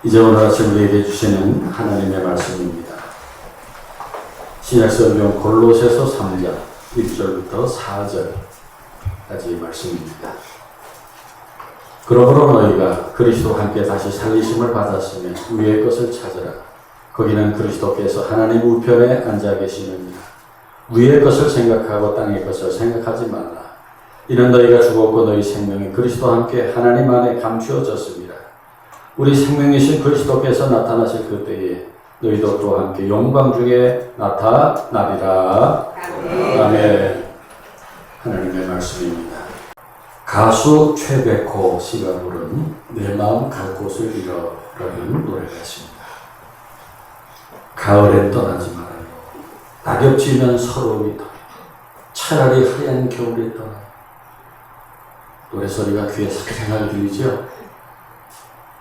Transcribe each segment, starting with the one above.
이제 오늘 아침 우리에게 주시는 하나님의 말씀입니다. 신약성경 골로새서 3장 1절부터 4절까지 말씀입니다. 그러므로 너희가 그리스도와 함께 다시 살리심을 받았으면 위의 것을 찾으라. 거기는 그리스도께서 하나님 우편에 앉아 계시느니라. 위의 것을 생각하고 땅의 것을 생각하지 말라. 이는 너희가 죽었고 너희 생명이 그리스도와 함께 하나님 안에 감추어졌습니다. 우리 생명이신 그리스도께서 나타나실 그때에 너희도 또한 함께 영광 중에 나타나리라. 아멘. 하나님의 말씀입니다. 가수 최백호 씨가 부른 내 마음 갈 곳을 잃어라는 노래가 있습니다. 가을엔 떠나지 말아요. 낙엽지면 서러움이 더 차라리 하얀 겨울에 떠나요. 노래소리가 귀에 생생하게 들리죠?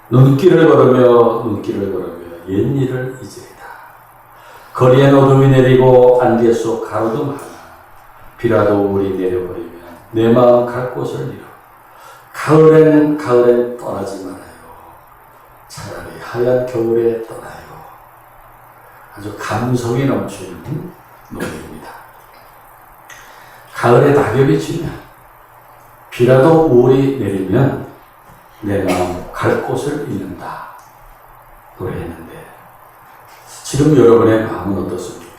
눈길을 걸으며 옛일을 잊으리다. 거리엔 어둠이 내리고 안개 속 가로등 하나. 비라도 우리 내려버리면 내 마음 갈 곳을 잃어. 가을엔 떠나지 말아요. 차라리 하얀 겨울에 떠나요. 아주 감성이 넘치는 노래입니다. 가을에 낙엽이 지면 비라도 우리 내리면 내 마음 갈 곳을 잃는다 노래했는데, 지금 여러분의 마음은 어떻습니까?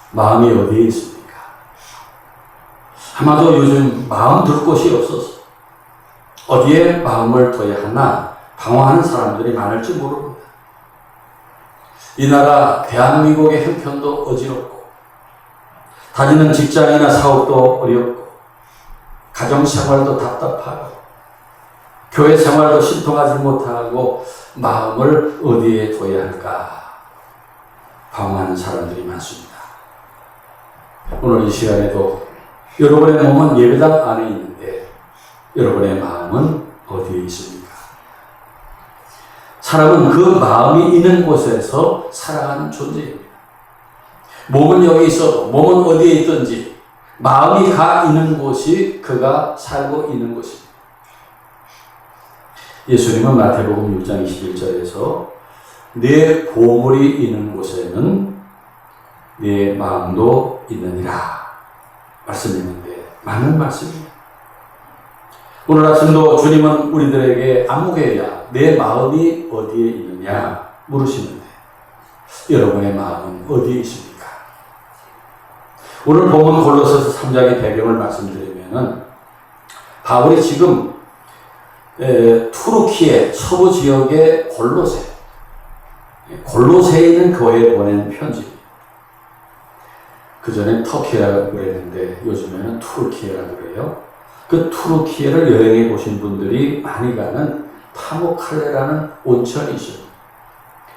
마음이 어디에 있습니까? 아마도 요즘 마음 둘 곳이 없어서 어디에 마음을 둬야 하나 방황하는 사람들이 많을지 모릅니다. 이 나라 대한민국의 형편도 어지럽고 다니는 직장이나 사업도 어렵고 가정생활도 답답하고 교회 생활도 신통하지 못하고 마음을 어디에 둬야 할까 방황하는 사람들이 많습니다. 오늘 이 시간에도 여러분의 몸은 예배당 안에 있는데 여러분의 마음은 어디에 있습니까? 사람은 그 마음이 있는 곳에서 살아가는 존재입니다. 몸은 여기 있어도 몸은 어디에 있든지 마음이 가 있는 곳이 그가 살고 있는 곳입니다. 예수님은 마태복음 6장 21절에서 내 보물이 있는 곳에는 내 마음도 있느니라 말씀했는데 맞는 말씀입니다. 오늘 아침도 주님은 우리들에게 아무개야 내 마음이 어디에 있느냐 물으시는데 여러분의 마음은 어디에 있습니까? 오늘 본문 골로새서 3장의 배경을 말씀드리면은 바울이 지금 투르키의 서부 지역의 골로새에 있는 교회에 보낸 편지입니다. 그전엔 터키라고 그랬는데 요즘에는 투르키라고 그래요. 그 투르키를 여행해 보신 분들이 많이 가는 파무칼레라는 온천이 있습니다.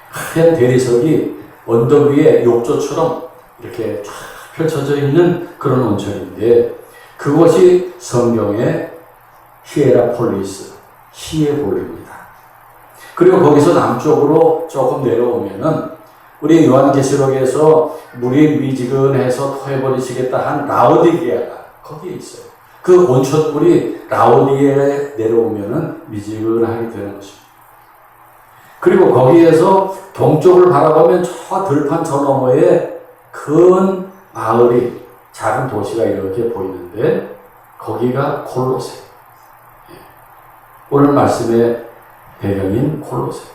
하얀 대리석이 언덕 위에 욕조처럼 이렇게 쫙 펼쳐져 있는 그런 온천인데 그것이 성경의 히에라폴리스입니다. 그리고 거기서 남쪽으로 조금 내려오면은 우리 요한계시록에서 물이 미지근해서 토해버리시겠다 한 라오디게아가 거기에 있어요. 그 온천물이 라오디게아에 내려오면은 미지근하게 되는 것입니다. 그리고 거기에서 동쪽을 바라보면 저 들판 저 너머에 큰 마을이 작은 도시가 이렇게 보이는데 거기가 골로새. 오늘 말씀의 배경인 골로새.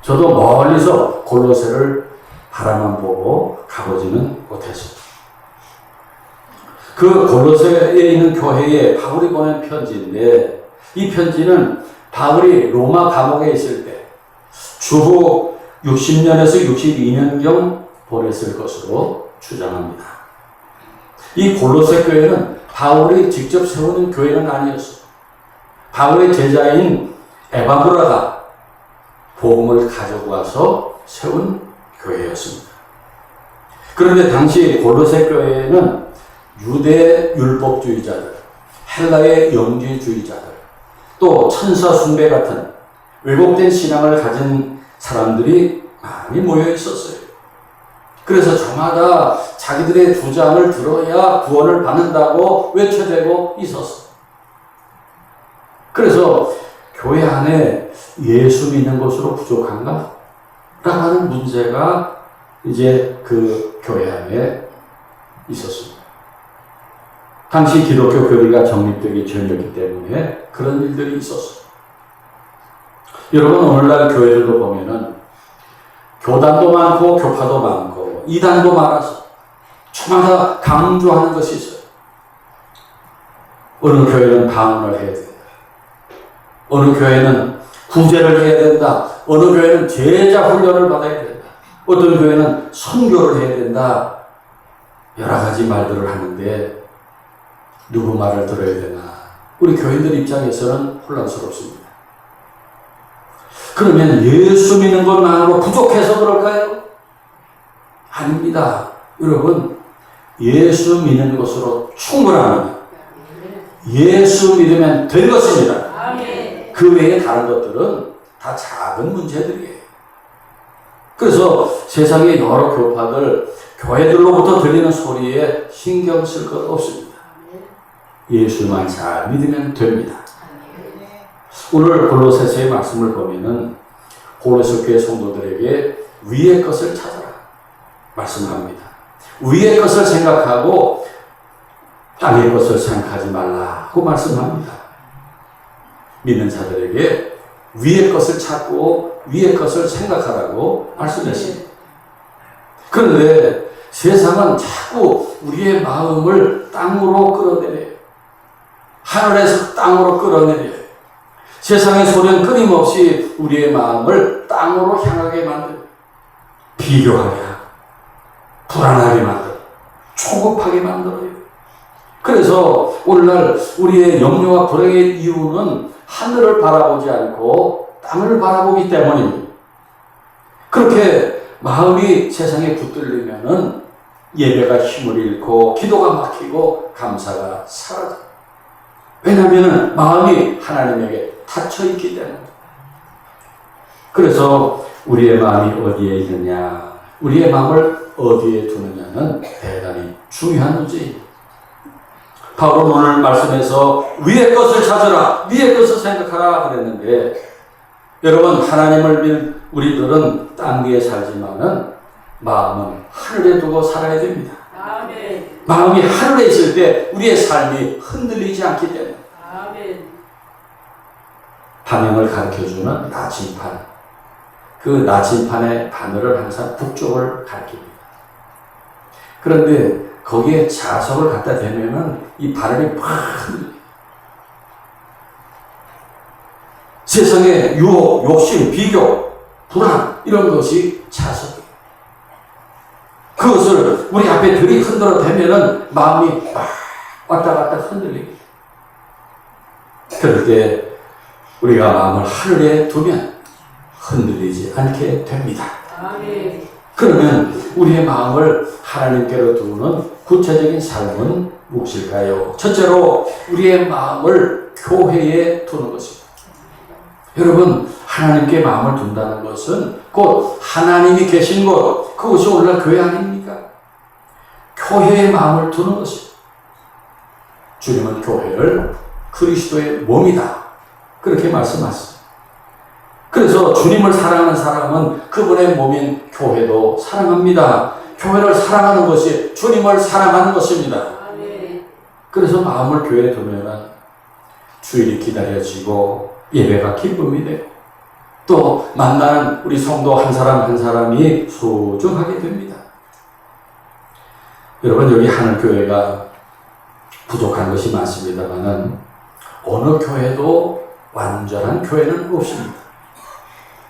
저도 멀리서 골로새를 바라만 보고 가보지는 못했습니다. 그 골로새에 있는 교회에 바울이 보낸 편지인데 이 편지는 바울이 로마 감옥에 있을 때 주후 60년에서 62년경 보냈을 것으로 추정합니다. 이 골로새 교회는 바울이 직접 세우는 교회는 아니었습니다. 바울의 제자인 에바브라가 복음을 가지고 와서 세운 교회였습니다. 그런데 당시 골로새 교회에는 유대 율법주의자들, 헬라의 영지주의자들, 또 천사 숭배 같은 왜곡된 신앙을 가진 사람들이 많이 모여 있었어요. 그래서 저마다 자기들의 주장을 들어야 구원을 받는다고 외쳐대고 있었어요. 그래서 교회 안에 예수 믿는 것으로 부족한가? 라고 하는 문제가 이제 그 교회 안에 있었습니다. 당시 기독교 교리가 정립되기 전이었기 때문에 그런 일들이 있었어요. 여러분, 오늘날 교회들도 보면은 교단도 많고 교파도 많고 이단도 많아서 저마다 강조하는 것이 있어요. 어느 교회는 방언을 해야 된다. 어느 교회는 구제를 해야 된다. 어느 교회는 제자 훈련을 받아야 된다. 어떤 교회는 선교를 해야 된다. 여러 가지 말들을 하는데 누구 말을 들어야 되나? 우리 교인들 입장에서는 혼란스럽습니다. 그러면 예수 믿는 것만으로 부족해서 그럴까요? 아닙니다. 여러분, 예수 믿는 것으로 충분합니다. 예수 믿으면 된 것입니다. 그 외에 다른 것들은 다 작은 문제들이에요. 그래서 세상의 여러 교파들, 교회들로부터 들리는 소리에 신경 쓸 것 없습니다. 예수만 잘 믿으면 됩니다. 오늘 골로새서의 말씀을 보면은 골로새 교회 성도들에게 위의 것을 찾아라 말씀합니다. 위의 것을 생각하고 땅의 것을 생각하지 말라고 말씀합니다. 믿는 자들에게 위의 것을 찾고 위의 것을 생각하라고 말씀했습니다. 그런데 세상은 자꾸 우리의 마음을 땅으로 끌어내려요. 하늘에서 땅으로 끌어내려요. 세상의 소리는 끊임없이 우리의 마음을 땅으로 향하게 만들어요. 비교하게 하고 불안하게 만들어요. 초급하게 만들어요. 그래서 오늘날 우리의 염려와 불행의 이유는 하늘을 바라보지 않고 땅을 바라보기 때문입니다. 그렇게 마음이 세상에 붙들리면은 예배가 힘을 잃고 기도가 막히고 감사가 사라져요. 왜냐하면 마음이 하나님에게 닫혀 있기 때문입니다. 그래서 우리의 마음이 어디에 있느냐, 우리의 마음을 어디에 두느냐는 대단히 중요한 문제입니다. 바울은 오늘 말씀에서 위의 것을 찾으라, 위의 것을 생각하라 그랬는데, 여러분, 하나님을 믿는 우리들은 땅 위에 살지만은 마음은 하늘에 두고 살아야 됩니다. 아멘. 마음이 하늘에 있을 때 우리의 삶이 흔들리지 않기 때문에. 아멘. 방향을 가르쳐주는 나침판, 그 나침판의 바늘을 항상 북쪽을 가리킵니다. 그런데 거기에 자석을 갖다 대면은 이 바늘이 팍 흔들려요. 세상의 유혹, 욕심, 비교, 불안 이런 것이 자석이에요. 그것을 우리 앞에 들이흔들어 대면은 마음이 왔다 갔다 흔들립니다. 그럴 때 우리가 마음을 하늘에 두면 흔들리지 않게 됩니다. 아멘. 그러면 우리의 마음을 하나님께로 두는 구체적인 삶은 무엇일까요? 첫째로 우리의 마음을 교회에 두는 것입니다. 여러분, 하나님께 마음을 둔다는 것은 곧 하나님이 계신 곳, 그것이 오늘날 교회 아닙니까? 교회에 마음을 두는 것입니다. 주님은 교회를 그리스도의 몸이다, 그렇게 말씀하셨습니다. 그래서 주님을 사랑하는 사람은 그분의 몸인 교회도 사랑합니다. 교회를 사랑하는 것이 주님을 사랑하는 것입니다. 그래서 마음을 교회에 두면 주일이 기다려지고 예배가 기쁨이 되고 또 만나는 우리 성도 한 사람 한 사람이 소중하게 됩니다. 여러분, 여기 하늘교회가 부족한 것이 많습니다만은 어느 교회도 완전한 교회는 없습니다.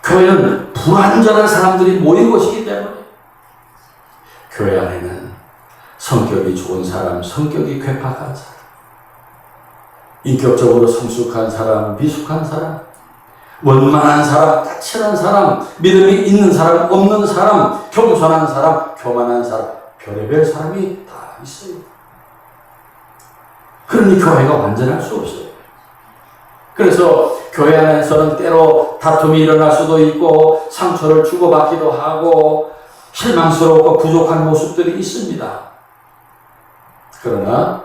교회는 불완전한 사람들이 모인 곳이기 때문에 교회 안에는 성격이 좋은 사람, 성격이 괴팍한 사람, 인격적으로 성숙한 사람, 미숙한 사람, 원만한 사람, 까칠한 사람, 믿음이 있는 사람, 없는 사람, 겸손한 사람, 교만한 사람, 별의별 사람이 다 있어요. 그러니 교회가 완전할 수 없어요. 그래서 교회 안에서는 때로 다툼이 일어날 수도 있고 상처를 주고받기도 하고 실망스럽고 부족한 모습들이 있습니다. 그러나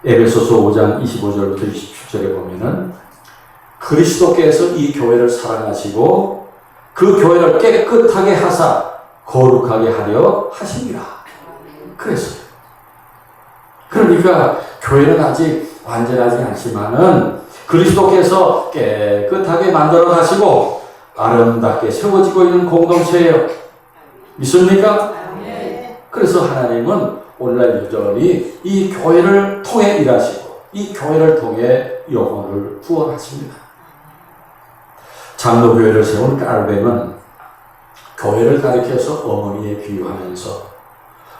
에베소서 5장 25절부터 27절에 보면은 그리스도께서 이 교회를 사랑하시고 그 교회를 깨끗하게 하사 거룩하게 하려 하십니다. 그랬어요. 그러니까 교회는 아직 완전하지 않지만은 그리스도께서 깨끗하게 만들어 가시고 아름답게 세워지고 있는 공동체예요. 믿습니까? 그래서 하나님은 오늘날 여전히 이 교회를 통해 일하시고 이 교회를 통해 영혼을 구원하십니다. 장로교회를 세운 깔뱅은 교회를 가리켜서 어머니에 비유하면서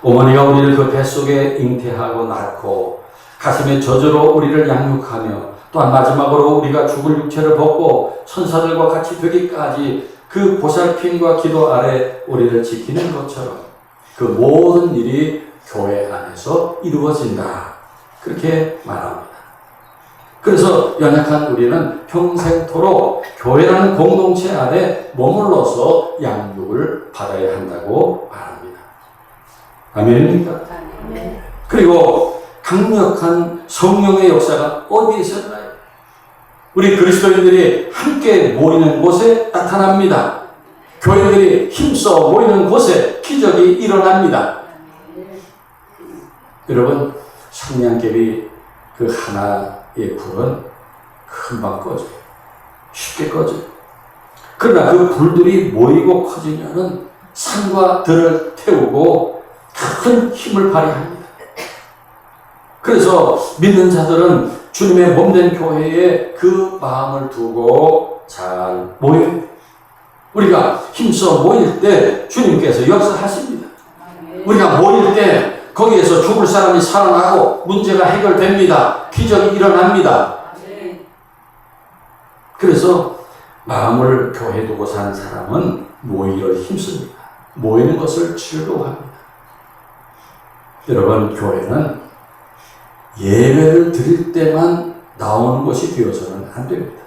어머니가 우리를 그 뱃속에 잉태하고 낳고 가슴에 젖으로 우리를 양육하며 또한 마지막으로 우리가 죽을 육체를 벗고 천사들과 같이 되기까지 그 보살핌과 기도 아래 우리를 지키는 것처럼 그 모든 일이 교회 안에서 이루어진다. 그렇게 말합니다. 그래서 연약한 우리는 평생토록 교회라는 공동체 안에 머물러서 양육을 받아야 한다고 말합니다. 아멘입니까? 그리고 강력한 성령의 역사가 어디에 있었나요? 우리 그리스도인들이 함께 모이는 곳에 나타납니다. 교인들이 힘써 모이는 곳에 기적이 일어납니다. 여러분, 성냥개비 그 하나의 불은 금방 꺼져요. 쉽게 꺼져요. 그러나 그 불들이 모이고 커지면은 산과 들을 태우고 큰 힘을 발휘합니다. 그래서 믿는 자들은 주님의 몸된 교회에 그 마음을 두고 잘 모여요. 우리가 힘써 모일 때 주님께서 역사하십니다. 우리가 모일 때 거기에서 죽을 사람이 살아나고 문제가 해결됩니다. 기적이 일어납니다. 그래서 마음을 교회에 두고 사는 사람은 모이려 힘씁니다. 모이는 것을 즐거워합니다. 여러분, 교회는 예배를 드릴 때만 나오는 것이 되어서는 안 됩니다.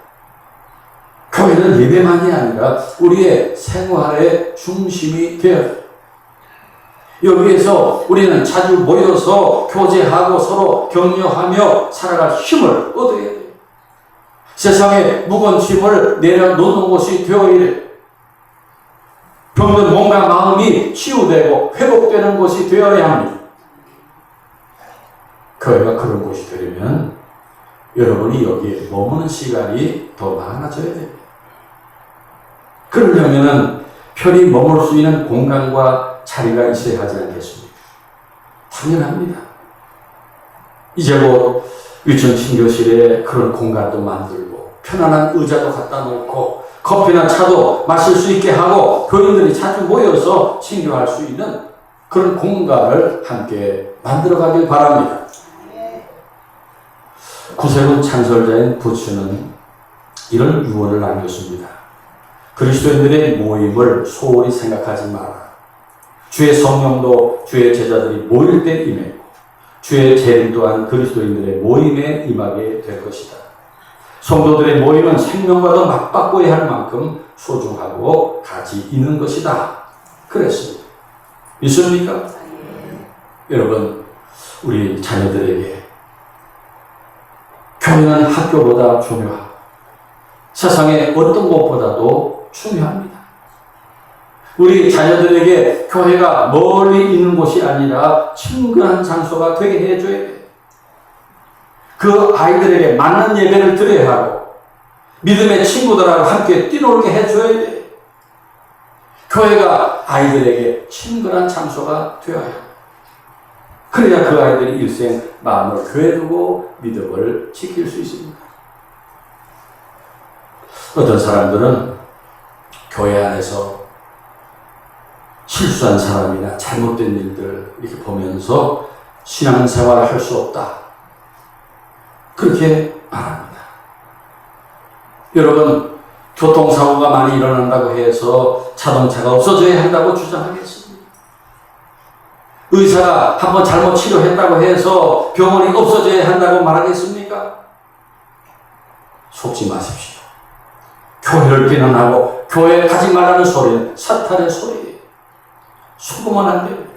교회는 예배만이 아니라 우리의 생활의 중심이 되어야 돼요. 여기에서 우리는 자주 모여서 교제하고 서로 격려하며 살아갈 힘을 얻어야 돼요. 세상에 무거운 짐을 내려놓는 곳이 되어야 돼요. 병든 몸과 마음이 치유되고 회복되는 곳이 되어야 합니다. 교회가 그런 곳이 되려면 여러분이 여기에 머무는 시간이 더 많아져야 됩니다. 그러려면 편히 머물 수 있는 공간과 자리가 있어야 하지 않겠습니까? 당연합니다. 이제 뭐 유치원 친교실에 그런 공간도 만들고 편안한 의자도 갖다 놓고 커피나 차도 마실 수 있게 하고 교인들이 자주 모여서 친교할 수 있는 그런 공간을 함께 만들어가길 바랍니다. 구세군 찬설자인 부츠는 이런 유언을 남겼습니다. 그리스도인들의 모임을 소홀히 생각하지 마라. 주의 성령도 주의 제자들이 모일 때 임했고 주의 재림 또한 그리스도인들의 모임에 임하게 될 것이다. 성도들의 모임은 생명과도 맞바꿔야 할 만큼 소중하고 가치 있는 것이다. 그랬습니다. 믿습니까? 여러분, 우리 자녀들에게 교회는 학교보다 중요하고 세상의 어떤 것보다도 중요합니다. 우리 자녀들에게 교회가 멀리 있는 곳이 아니라 친근한 장소가 되게 해줘야 돼요. 그 아이들에게 맞는 예배를 드려야 하고 믿음의 친구들하고 함께 뛰놀게 해줘야 돼요. 교회가 아이들에게 친근한 장소가 되어야 해요. 그래야 그 아이들이 일생 마음을 교회에 두고 믿음을 지킬 수 있습니다. 어떤 사람들은 교회 안에서 실수한 사람이나 잘못된 일들 이렇게 보면서 신앙생활을 할 수 없다. 그렇게 말합니다. 여러분, 교통사고가 많이 일어난다고 해서 자동차가 없어져야 한다고 주장하겠습니다. 의사가 한번 잘못 치료했다고 해서 병원이 없어져야 한다고 말하겠습니까? 속지 마십시오. 교회를 비난하고 교회에 가지 말라는 소리는 사탄의 소리예요. 속으면 안 됩니다.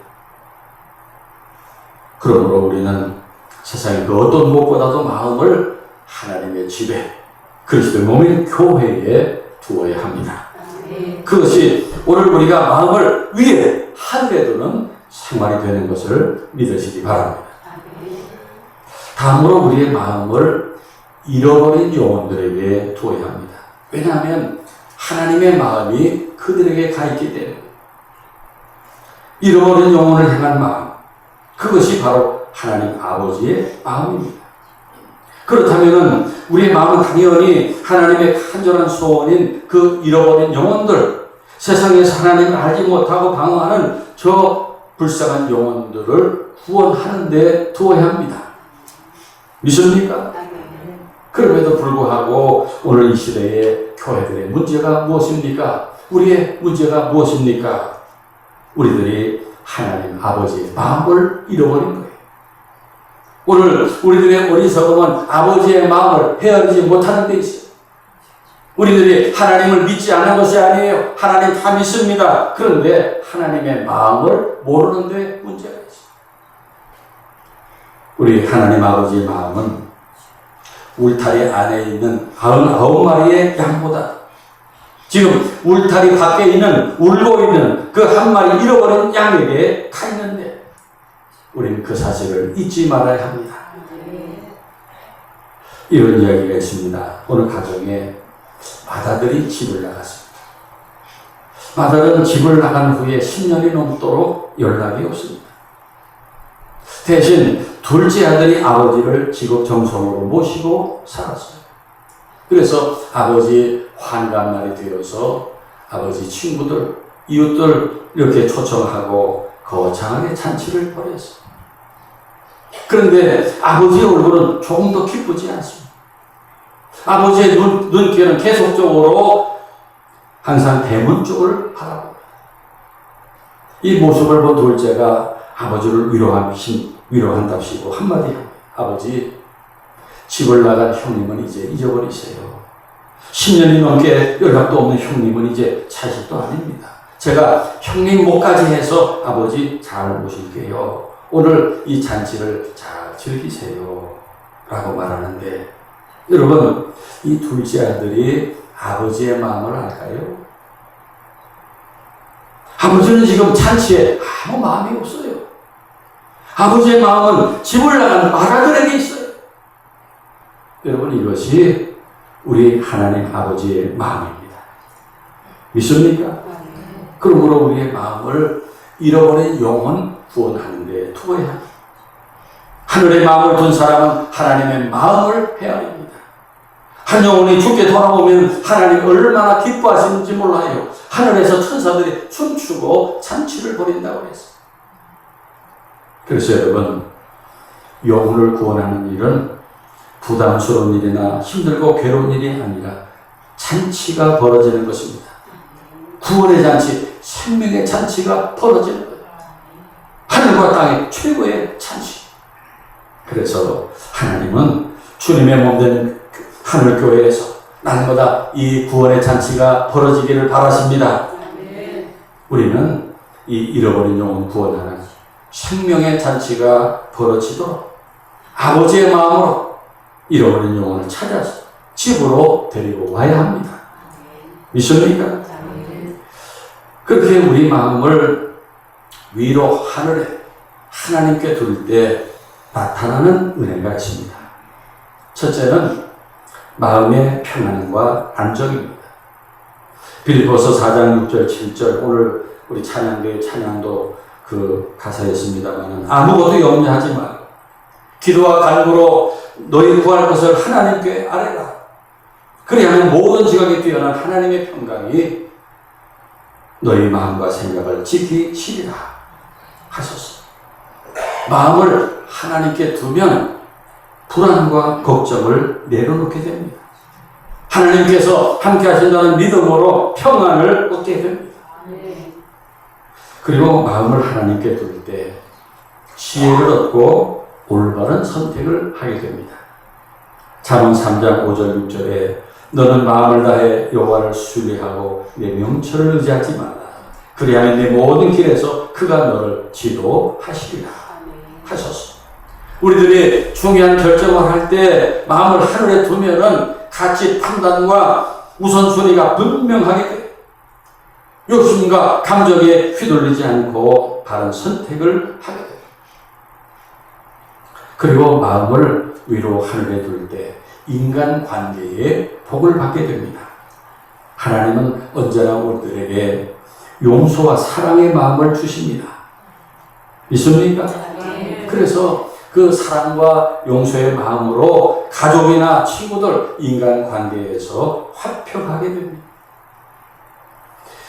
그러므로 우리는 세상의 그 어떤 무엇보다도 마음을 하나님의 집에 그리스도의 몸인 교회에 두어야 합니다. 그것이 오늘 우리가 마음을 위에 하늘에 두는 생활이 되는 것을 믿으시기 바랍니다. 다음으로 우리의 마음을 잃어버린 영혼들에게 두어야 합니다. 왜냐하면 하나님의 마음이 그들에게 가 있기 때문에 잃어버린 영혼을 향한 마음, 그것이 바로 하나님 아버지의 마음입니다. 그렇다면 우리의 마음은 당연히 하나님의 간절한 소원인 그 잃어버린 영혼들, 세상에서 하나님을 알지 못하고 방황하는 저 불쌍한 영혼들을 구원하는 데 두어야 합니다. 믿습니까? 그럼에도 불구하고 오늘 이 시대의 교회들의 문제가 무엇입니까? 우리의 문제가 무엇입니까? 우리들이 하나님 아버지의 마음을 잃어버린 거예요. 오늘 우리들의 어리석음은 아버지의 마음을 헤아리지 못하는 데 있어요. 우리들이 하나님을 믿지 않은 것이 아니에요. 하나님 다 믿습니다. 그런데 하나님의 마음을 모르는 데 문제가 있어요. 우리 하나님 아버지의 마음은 울타리 안에 있는 99마리의 양보다 지금 울타리 밖에 있는 울고 있는 그 한 마리 잃어버린 양에게 가 있는데 우리는 그 사실을 잊지 말아야 합니다. 이런 이야기가 있습니다. 어느 가정에 맏아들이 집을 나갔습니다. 맏아들은 집을 나간 후에 10년이 넘도록 연락이 없습니다. 대신 둘째 아들이 아버지를 지극정성으로 모시고 살았어요. 그래서 아버지 환갑날이 되어서 아버지 친구들, 이웃들 이렇게 초청하고 거창하게 잔치를 벌였어요. 그런데 아버지의 얼굴은 조금 더 기쁘지 않습니다. 아버지의 눈길은 계속적으로 항상 대문 쪽을 바라봅니다. 이 모습을 본 둘째가 아버지를 위로한답시고 한마디 합니다. 아버지, 집을 나간 형님은 이제 잊어버리세요. 10년이 넘게 연락도 없는 형님은 이제 자식도 아닙니다. 제가 형님 목까지 해서 아버지 잘 모실게요. 오늘 이 잔치를 잘 즐기세요. 라고 말하는데 여러분, 이 둘째 아들이 아버지의 마음을 알까요? 아버지는 지금 잔치에 아무 마음이 없어요. 아버지의 마음은 집을 나간 맏아들에게 있어요. 여러분, 이것이 우리 하나님 아버지의 마음입니다. 믿습니까? 그러므로 우리의 마음을 잃어버린 영혼 구원하는 데 두어야 합니다. 하늘의 마음을 둔 사람은 하나님의 마음을 헤아립니다. 한 영혼이 죽게 돌아오면 하나님 얼마나 기뻐하시는지 몰라요. 하늘에서 천사들이 춤추고 잔치를 벌인다고 했어요. 그래서 여러분, 영혼을 구원하는 일은 부담스러운 일이나 힘들고 괴로운 일이 아니라 잔치가 벌어지는 것입니다. 구원의 잔치, 생명의 잔치가 벌어지는 거예요. 하늘과 땅의 최고의 잔치. 그래서 하나님은 주님의 몸된 하늘교회에서 날마다 이 구원의 잔치가 벌어지기를 바라십니다. 우리는 이 잃어버린 영혼 구원하는 생명의 잔치가 벌어지도록 아버지의 마음으로 잃어버린 영혼을 찾아서 집으로 데리고 와야 합니다. 믿습니까? 그렇게 우리 마음을 위로 하늘에 하나님께 둘 때 나타나는 은혜가 있습니다. 첫째는 마음의 평안과 안정입니다. 빌립보서 4장 6절 7절 오늘 우리 찬양대의 찬양도 그 가사였습니다만 아무것도 염려하지 마. 기도와 간구로 너희 구할 것을 하나님께 아뢰라. 그리하면 모든 지각에 뛰어난 하나님의 평강이 너희 마음과 생각을 지키시리라 하셨어. 마음을 하나님께 두면 불안과 걱정을 내려놓게 됩니다. 하나님께서 함께 하신다는 믿음으로 평안을 얻게 됩니다. 그리고 마음을 하나님께 둘 때 지혜를 얻고 올바른 선택을 하게 됩니다. 잠언 3장 5절 6절에 너는 마음을 다해 여호와를 순례하고 내 명철을 의지하지 말라. 그리하면 내 모든 길에서 그가 너를 지도하시리라 하셨습니다. 우리들이 중요한 결정을 할 때 마음을 하늘에 두면은 가치 판단과 우선순위가 분명하게 돼요. 욕심과 감정에 휘둘리지 않고 바른 선택을 하게 돼요. 그리고 마음을 위로 하늘에 둘 때 인간관계에 복을 받게 됩니다. 하나님은 언제나 우리들에게 용서와 사랑의 마음을 주십니다. 믿습니까? 그래서 그 사랑과 용서의 마음으로 가족이나 친구들, 인간관계에서 화평하게 됩니다.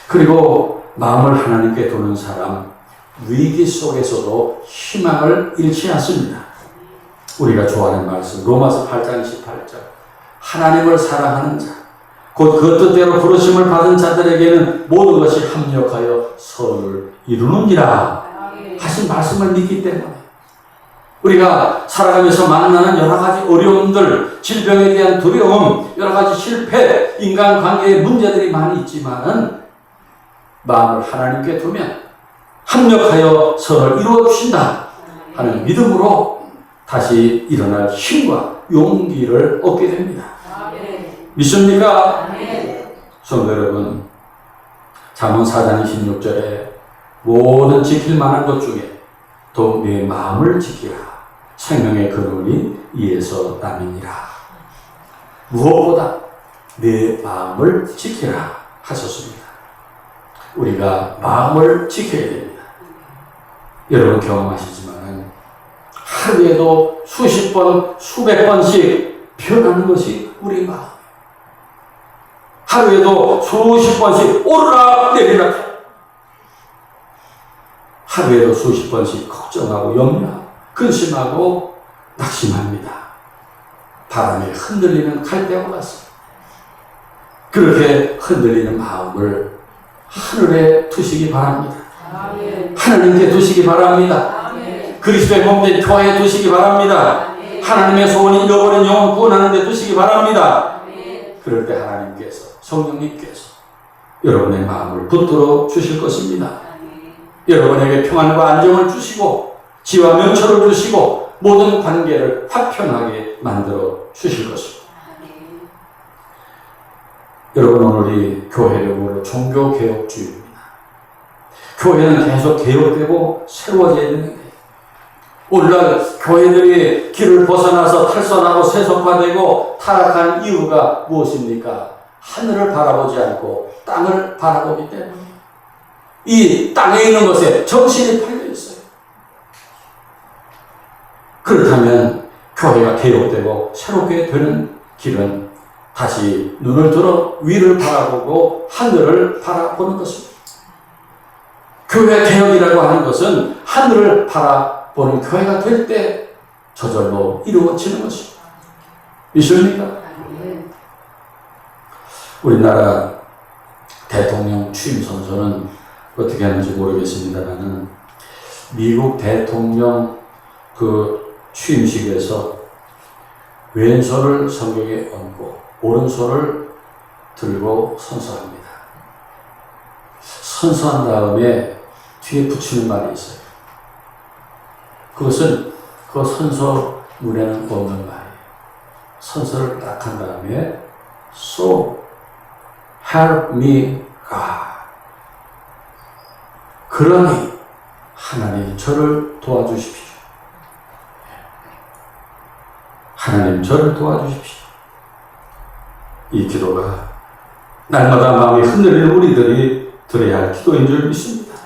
그리고 마음을 하나님께 두는 사람, 위기 속에서도 희망을 잃지 않습니다. 우리가 좋아하는 말씀, 로마서 8장 18절. 하나님을 사랑하는 자, 곧 그 뜻대로 부르심을 받은 자들에게는 모든 것이 합력하여 선을 이루느니라 하신 말씀을 믿기 때문에 우리가 살아가면서 만나는 여러 가지 어려움들, 질병에 대한 두려움, 여러 가지 실패, 인간관계의 문제들이 많이 있지만은 마음을 하나님께 두면 합력하여 선을 이루어 주신다 하는 믿음으로 다시 일어날 힘과 용기를 얻게 됩니다. 믿습니까? 성도 여러분, 잠언 4장 26절에 모든 지킬 만한 것 중에 더욱 내 마음을 지키라. 생명의 근원이 이에서 남이니라. 무엇보다 내 마음을 지키라 하셨습니다. 우리가 마음을 지켜야 됩니다. 여러분 경험하시지만 하루에도 수십 번, 수백 번씩 변하는 것이 우리 마음. 하루에도 수십 번씩 오르락 내리락. 하루에도 수십 번씩 걱정하고 염려하고 근심하고 낙심합니다. 바람에 흔들리는 갈대와 같습니다. 그렇게 흔들리는 마음을 하늘에 두시기 바랍니다. 하나님께 두시기 바랍니다. 그리스도의 몸된 교회에 두시기 바랍니다. 하나님의 소원이 잃어버린 영혼 구원하는 데 두시기 바랍니다. 그럴 때 하나님께서, 성령님께서 여러분의 마음을 붙들어 주실 것입니다. 여러분에게 평안과 안정을 주시고 지와 명철을 주시고 모든 관계를 화평하게 만들어 주실 것입니다. 여러분, 오늘이 교회력으로 종교개혁주의입니다. 교회는 계속 개혁되고 새로워져야 되는 거예요. 오늘날 교회들이 길을 벗어나서 탈선하고 세속화되고 타락한 이유가 무엇입니까? 하늘을 바라보지 않고 땅을 바라보기 때문에 이 땅에 있는 것에 정신이 팔려 있어요. 그렇다면 교회가 개혁되고 새롭게 되는 길은 다시 눈을 들어 위를 바라보고 하늘을 바라보는 것입니다. 교회 개혁이라고 하는 것은 하늘을 바라보는 교회가 될 때 저절로 이루어지는 것입니다. 믿습니까? 우리나라 대통령 취임 선서는 어떻게 하는지 모르겠습니다만은 미국 대통령 그 취임식에서 왼손을 성경에 얹고 오른손을 들고 선서합니다. 선서한 다음에 뒤에 붙이는 말이 있어요. 그것은 그 선서문에는 없는 말이에요. 선서를 딱 한 다음에 So help me God. 그러니 하나님 저를 도와주십시오. 하나님 저를 도와주십시오. 이 기도가 날마다 마음이 흔들리는 우리들이 드려야 할 기도인 줄 믿습니다.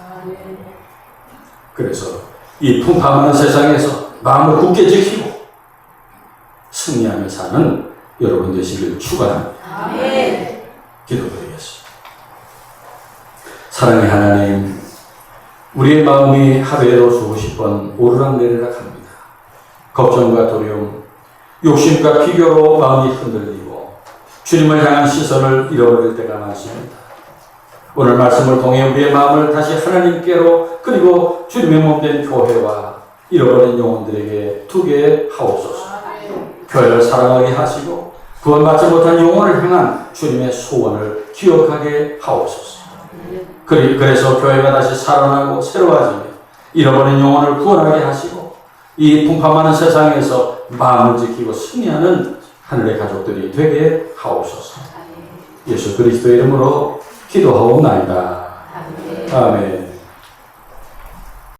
그래서 이 풍파많은 세상에서 마음을 굳게 지키고 승리하며 사는 여러분 되시길 축원합니다. 기도드리겠습니다. 사랑의 하나님, 우리의 마음이 하루에도 수십 번 오르락내리락 합니다. 걱정과 두려움, 욕심과 비교로 마음이 흔들리고 주님을 향한 시선을 잃어버릴 때가 많습니다. 오늘 말씀을 통해 우리의 마음을 다시 하나님께로 그리고 주님의 몸된 교회와 잃어버린 영혼들에게 두게 하옵소서. 교회를 사랑하게 하시고 구원받지 못한 영혼을 향한 주님의 소원을 기억하게 하옵소서. 그래서 교회가 다시 살아나고 새로워지며 잃어버린 영혼을 구원하게 하시고 이 풍파 많은 세상에서 마음을 지키고 승리하는 하늘의 가족들이 되게 하옵소서. 예수 그리스도의 이름으로 기도하옵나이다. 아멘.